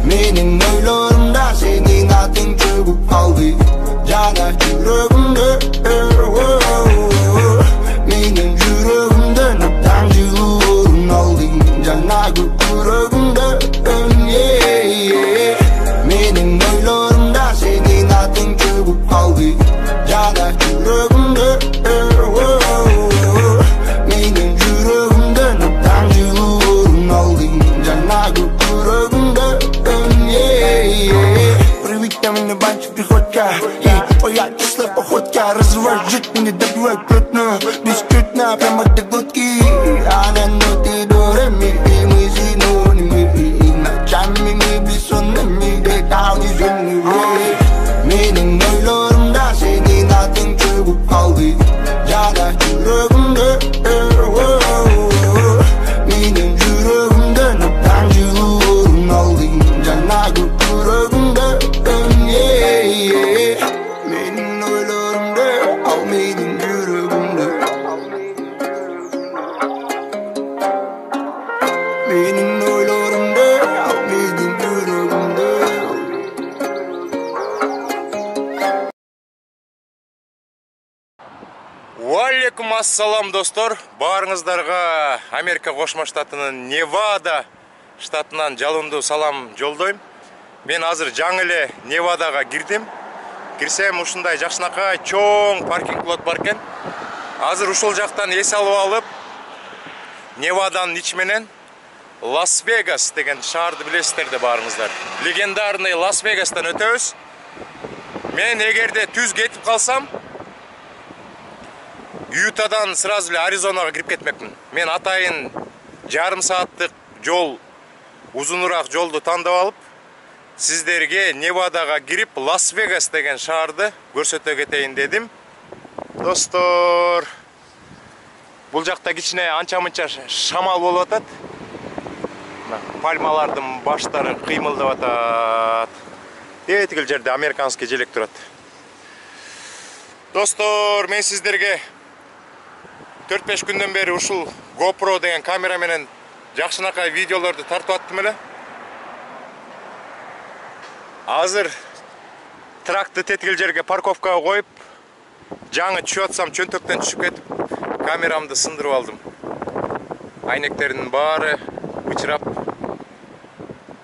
Mening oylarımda senin adın çöküp kaldı. Cana yüreğimde mening yüreğimde noktan yılın aldın. Cana yüreğimde mening oylarımda senin adın çöküp kaldı. Cana yüreğimde mening yüreğimde noktan yılın aldın. Cana yüreğimde привыкла мне банчик приходка. Ой, я кисла походка. Разрываешь жить меня добивай плотно. Бескрутно, прямо до глотки. Она ноты до ре-ми, и мы синонимы. И ночами мы бессонными, детал не зимневые. Mening oylarımda senin adın çöküp kaldı. Yana yüreğimde mening yüreğimde noktan yılın aldın. Cana yüreğimde mening oylarımda al mening yüreğimde mening oylarımda al mening yüreğimde. Алейкум ассалам достор. Барыңыздарга Америка Кошмо Штатынын Невада штатынан жалындуу салам жолдойм. Мен азыр жаңы эле Невадага кирдим. Кирсем ушундай жакшынакай чоң паркинг лот бар экен. Азыр ушул жактан эс алып алып, Неваданын ич менен Лас-Вегас деген шаарды билесиздер да барыңыздар. Легендарный Лас-Вегастан өтөбүз. Мен эгерде түз кетип калсам, Ютадан сразу эле Аризонага кирип кетмекмин. Мен атайын жарым сааттык жол, узунураак жолду тандап алып, сиздерге Невадага кирип Лас-Вегас деген шаарды көрсөтө кетейин дедим. Достор, бул жакта кичине анча-мынча шамал болуп атат. Пальмалардын баштары кыймылдап атат. Тигил жерде американский желек турат. Достор, мен сиздерге 4-5 күндөн бери ушул GoPro деген камера менен жакшынакай видеолорду тартып аттым эле. Азыр тракты тетигил жерге парковкага коюп, жаңы түшүп атсам чөнтөктөн түшүп кетип, камерамды сындырып алдым. Айнектердин баары бычырап,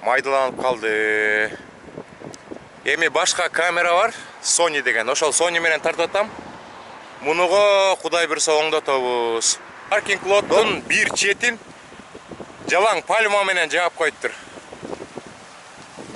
майдаланып калды. Эми башка камера бар, Sony деген. Ошол Sony менен тартып атам. Мунуга Кудай буйруса оңдотобуз. Паркинг лоттун бир четин жалаң пальма менен жаап коюптур.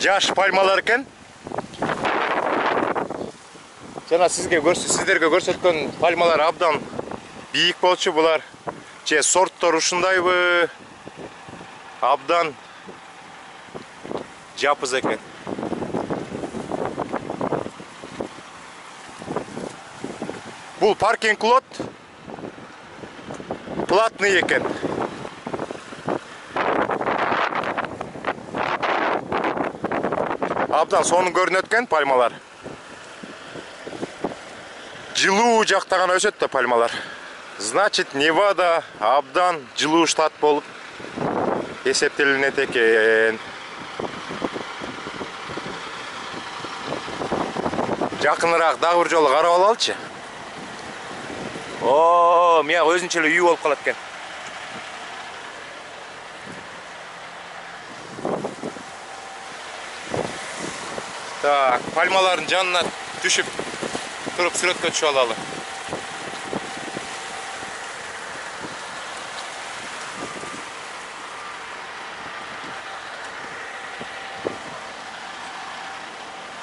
Жаш пальмалар экен. Жана сиздерге көрсөткөн пальмалар абдан бийик болчу. Булар же сорттор ушундайбы, абдан жапыз экен. Бул паркинг лот платный экен. Абдан сонун көрүнөт экен пальмалар. Жылуу жакта гана өсөт да пальмалар. Значит, Невада абдан жылуу штат болуп эсептелинет экен. Жакыныраак дагы бир жолу карап алалычы. О, мия өзүнчө эле үй болуп калат экен. Так, пальмалардын жанына түшүп туруп сүрөткө түшүп алалы.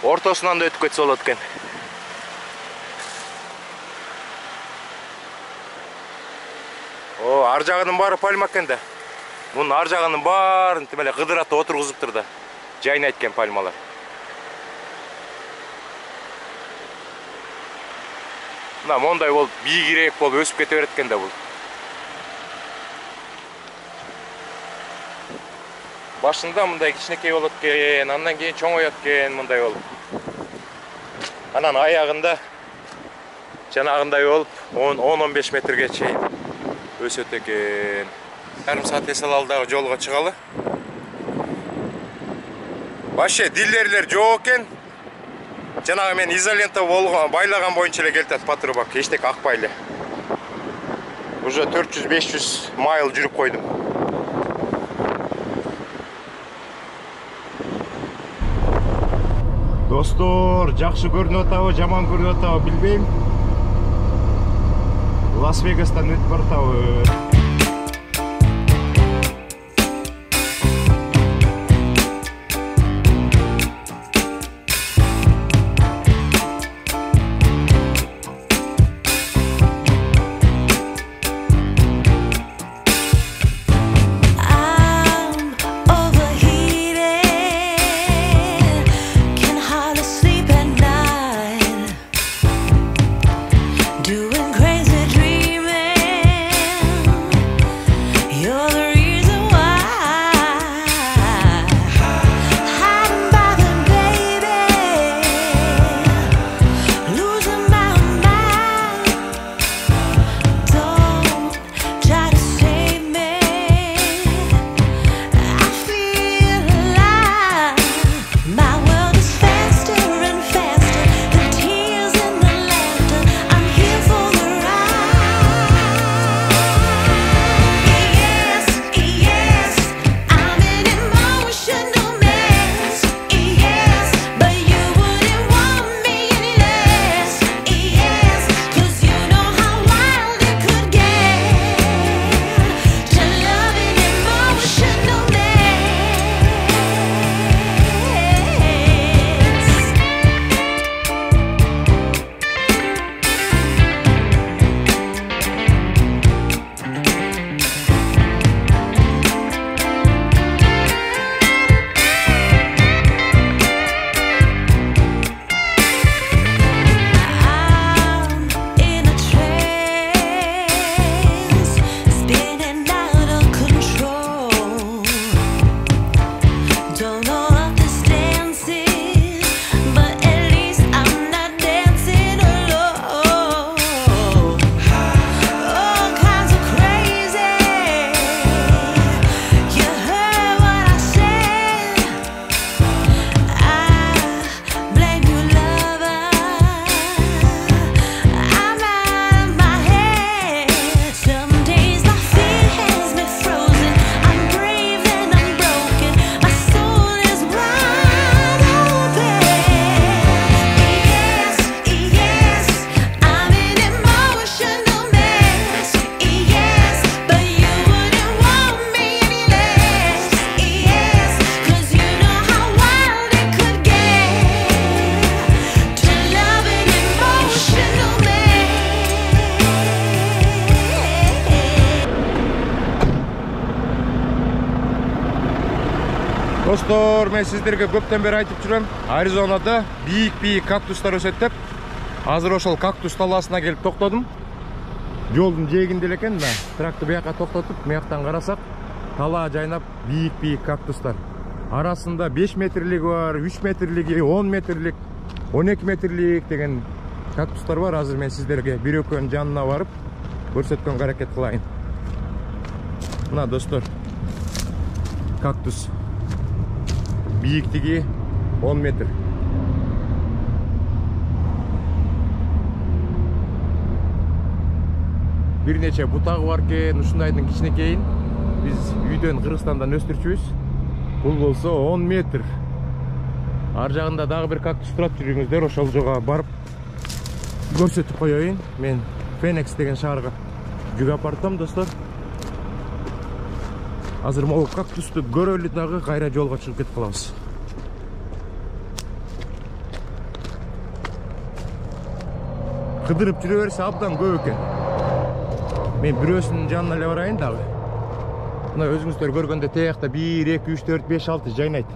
Ортосунан да өтүп кетсе болот экен. Ар жагынын баары пальма экен да. Мунун ар жагынын баарын тим эле кыдыратып отургузуптур да. Жайнайт экен пальмалар. Мына мондай болуп бийигирээк болуп өсүп кете берет экен да бул. Башында мындай кичинекей болот экен, андан кийин чоңойот экен мындай болуп. Анан аягында жанагындай болуп 10-15 метрге чейин өсөт экен. Жарым саат эс алалы дагы жолго чыгалы. Вообще дилерлер жок экен. Жанагы мен изолента байлаган боюнча эле келатат патрубак, эчтеке акпай эле. Уже 400-500 майл жүрүп койдум. Достор, жакшы көрүнүп атабы, жаман көрүнүп атабы билбейм. Лас-Вегастан өтүп баратабы. Достор, мен сіздерге көптен бері айтып жүрем, Аризонада бийик кактустар өсөт деп. Азыр ошол кактус таласына келип токтодум. Жолдун жээгинде экен, тракты бияка токтотуп, мыяктан карасак, тала жайнап бийик кактустар. Арасында 5 метрлиги бар, 3 метрлиги, 10 метрлик, 12 метрлик деген кактустар бар. Азыр мен сіздерге бирөкөнүн жанына барып көрсөткөнгө аракет кылайын. Мына достор, кактус. Бийиктиги 10 метр. Бир нече бутагы бар экен, ушундайдын кичинекейин биз үйдөн Кыргызстандан өстүрчүбүз. Бул болсо 10 метр. Ар жагында дагы бир кактус турат, жүрүңүздөр, ошол жага барып көрсөтүп коеюн. Мен Феникс деген шаарга жүк апартам, достор. Азыр могу кактусту көрөлү дагы кайра жолго чыгып кетип калабыз. Кыдырып жүрө берсе абдан көп экен. Мен бирөөсүнүн жанына эле барайын дагы. Мына өзүңүздөр көргөндө таякта 1, 2, 3, 4, 5, 6 жайнайт.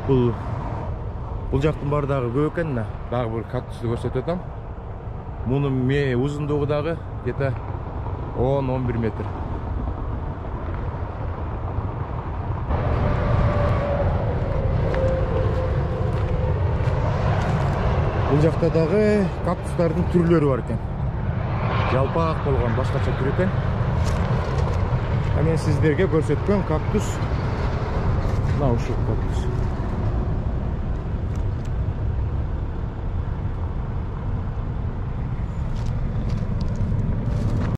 Бул жактын баары дагы көп экен. Дагы бир кактусту көрсөтүп атам. Мунун узундугу дагы где-то 10-11 метр. Бул жакта дагы кактустардын түрлөрү бар экен. Жалпак болгон башкача түр экен. Мен сиздерге көрсөткөн кактус мына ушул кактус.